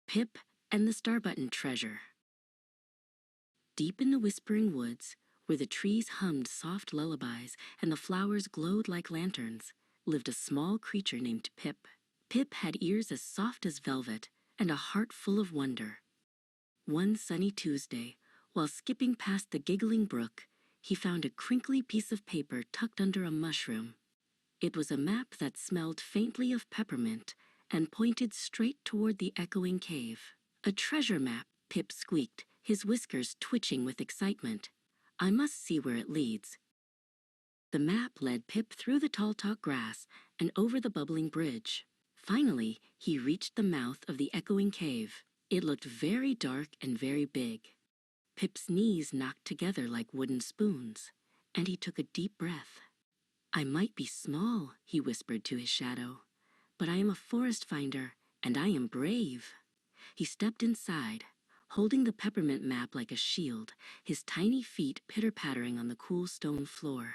Pip and the Star Button Treasure. Deep in the whispering woods, where the trees hummed soft lullabies and the flowers glowed like lanterns, lived a small creature named Pip. Pip had ears as soft as velvet and a heart full of wonder. One sunny Tuesday, while skipping past the giggling brook, he found a crinkly piece of paper tucked under a mushroom. It was a map that smelled faintly of peppermint and pointed straight toward the echoing cave. A treasure map, Pip squeaked, his whiskers twitching with excitement. I must see where it leads. The map led Pip through the tall grass and over the bubbling bridge. Finally, he reached the mouth of the echoing cave. It looked very dark and very big. Pip's knees knocked together like wooden spoons, and he took a deep breath. I might be small, he whispered to his shadow, but I am a forest finder, and I am brave. He stepped inside, holding the peppermint map like a shield, his tiny feet pitter-pattering on the cool stone floor.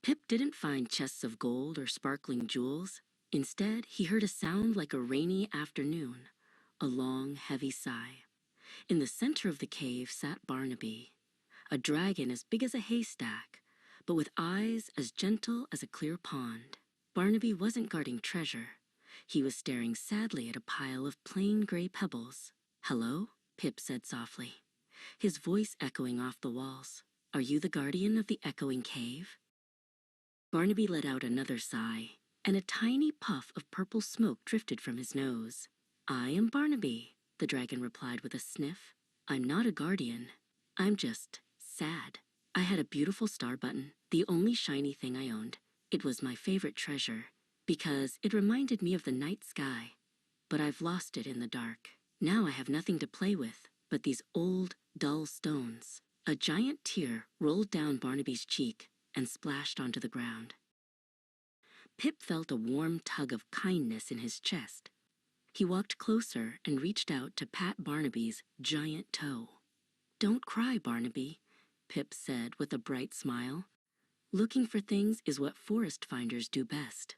Pip didn't find chests of gold or sparkling jewels. Instead, he heard a sound like a rainy afternoon, a long, heavy sigh. In the center of the cave sat Barnaby, a dragon as big as a haystack, but with eyes as gentle as a clear pond. Barnaby wasn't guarding treasure. He was staring sadly at a pile of plain gray pebbles. "Hello?" Pip said softly, his voice echoing off the walls. "Are you the guardian of the echoing cave?" Barnaby let out another sigh, and a tiny puff of purple smoke drifted from his nose. "I am Barnaby," the dragon replied with a sniff. "I'm not a guardian. I'm just sad. I had a beautiful star button, the only shiny thing I owned. It was my favorite treasure, because it reminded me of the night sky. But I've lost it in the dark. Now I have nothing to play with but these old, dull stones." A giant tear rolled down Barnaby's cheek and splashed onto the ground. Pip felt a warm tug of kindness in his chest. He walked closer and reached out to pat Barnaby's giant toe. "Don't cry, Barnaby," Pip said with a bright smile. "Looking for things is what forest finders do best.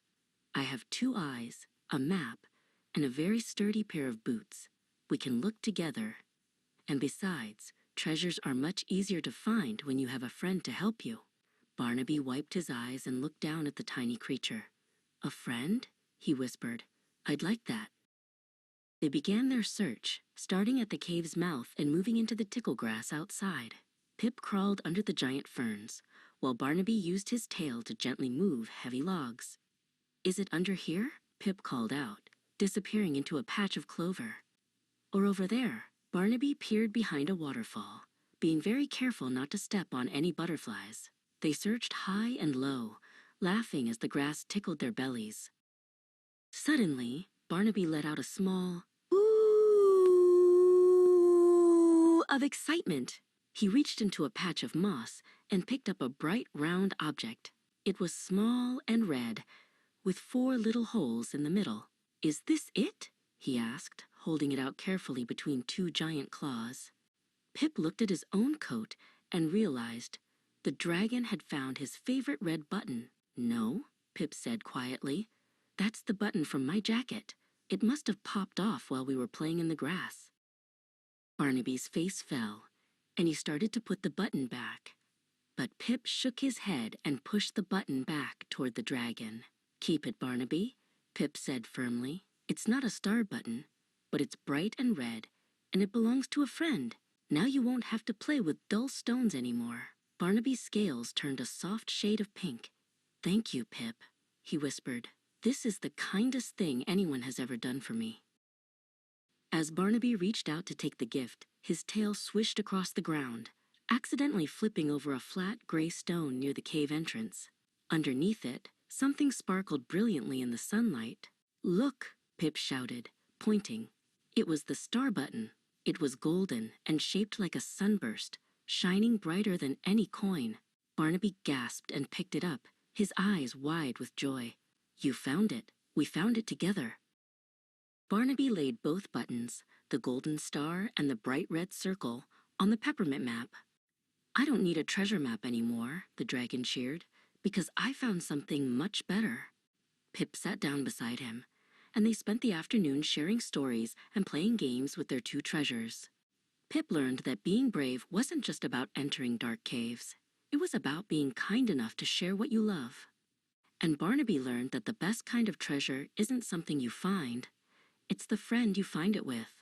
I have 2 eyes, a map, and a very sturdy pair of boots. We can look together. And besides, treasures are much easier to find when you have a friend to help you." Barnaby wiped his eyes and looked down at the tiny creature. "A friend?" he whispered. "I'd like that." They began their search, starting at the cave's mouth and moving into the tickle grass outside. Pip crawled under the giant ferns, while Barnaby used his tail to gently move heavy logs. "Is it under here?" Pip called out, disappearing into a patch of clover. "Or over there?" Barnaby peered behind a waterfall, being very careful not to step on any butterflies. They searched high and low, laughing as the grass tickled their bellies. Suddenly, Barnaby let out a small "ooh" of excitement. He reached into a patch of moss and picked up a bright, round object. It was small and red, with 4 little holes in the middle. "Is this it?" he asked, holding it out carefully between 2 giant claws. Pip looked at his own coat and realized the dragon had found his favorite red button. "No," Pip said quietly. "That's the button from my jacket. It must have popped off while we were playing in the grass." Barnaby's face fell, and he started to put the button back. But Pip shook his head and pushed the button back toward the dragon. "Keep it, Barnaby," Pip said firmly. "It's not a star button, but it's bright and red, and it belongs to a friend. Now you won't have to play with dull stones anymore." Barnaby's scales turned a soft shade of pink. "Thank you, Pip," he whispered. "This is the kindest thing anyone has ever done for me." As Barnaby reached out to take the gift, his tail swished across the ground, accidentally flipping over a flat gray stone near the cave entrance. Underneath it, something sparkled brilliantly in the sunlight. "Look!" Pip shouted, pointing. It was the star button. It was golden and shaped like a sunburst, shining brighter than any coin. Barnaby gasped and picked it up, his eyes wide with joy. "You found it. We found it together." Barnaby laid both buttons, the golden star and the bright red circle, on the peppermint map. "I don't need a treasure map anymore," the dragon cheered, "because I found something much better." Pip sat down beside him, and they spent the afternoon sharing stories and playing games with their two treasures. Pip learned that being brave wasn't just about entering dark caves. It was about being kind enough to share what you love. And Barnaby learned that the best kind of treasure isn't something you find, it's the friend you find it with.